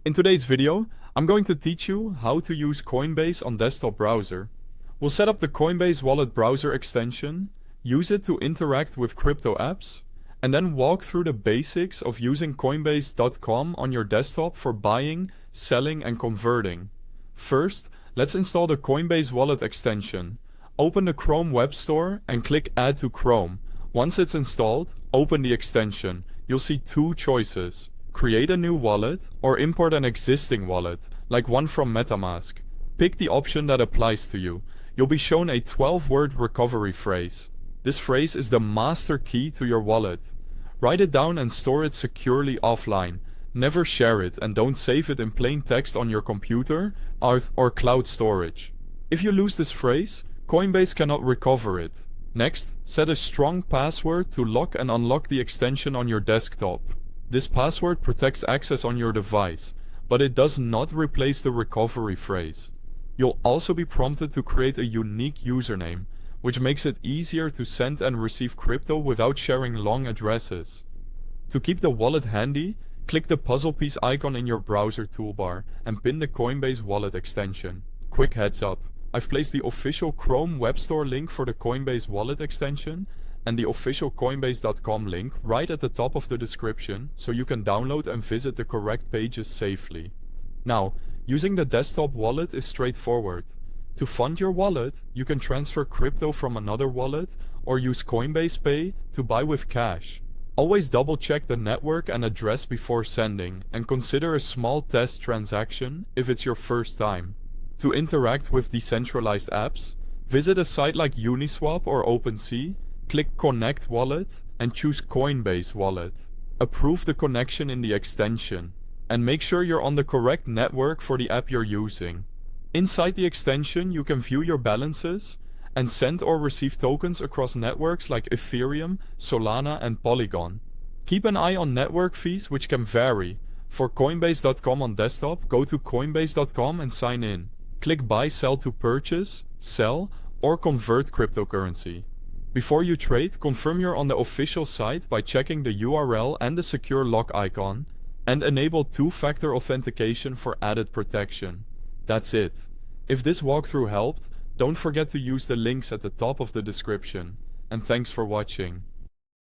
In today's video, I'm going to teach you how to use Coinbase on desktop browser. We'll set up the Coinbase Wallet browser extension, use it to interact with crypto apps, and then walk through the basics of using Coinbase.com on your desktop for buying, selling, and converting. First, let's install the Coinbase Wallet extension. Open the Chrome Web Store and click Add to Chrome. Once it's installed, open the extension. You'll see two choices: create a new wallet or import an existing wallet, like one from MetaMask. Pick the option that applies to you. You'll be shown a 12-word recovery phrase. This phrase is the master key to your wallet. Write it down and store it securely offline. Never share it, and don't save it in plain text on your computer or cloud storage. If you lose this phrase, Coinbase cannot recover it. Next, set a strong password to lock and unlock the extension on your desktop. This password protects access on your device, but it does not replace the recovery phrase. You'll also be prompted to create a unique username, which makes it easier to send and receive crypto without sharing long addresses. To keep the wallet handy, click the puzzle piece icon in your browser toolbar and pin the Coinbase Wallet extension. Quick heads up, I've placed the official Chrome Web Store link for the Coinbase Wallet extension and the official Coinbase.com link right at the top of the description, so you can download and visit the correct pages safely. Now, using the desktop wallet is straightforward. To fund your wallet, you can transfer crypto from another wallet or use Coinbase Pay to buy with cash. Always double check the network and address before sending, and consider a small test transaction if it's your first time. To interact with decentralized apps, visit a site like Uniswap or OpenSea, click Connect Wallet, and choose Coinbase Wallet. Approve the connection in the extension, and make sure you're on the correct network for the app you're using. Inside the extension, you can view your balances and send or receive tokens across networks like Ethereum, Solana, and Polygon. Keep an eye on network fees, which can vary. For Coinbase.com on desktop, go to Coinbase.com and sign in. Click Buy Sell to purchase, sell, or convert cryptocurrency. Before you trade, confirm you're on the official site by checking the URL and the secure lock icon, and enable two-factor authentication for added protection. That's it. If this walkthrough helped, don't forget to use the links at the top of the description. And thanks for watching.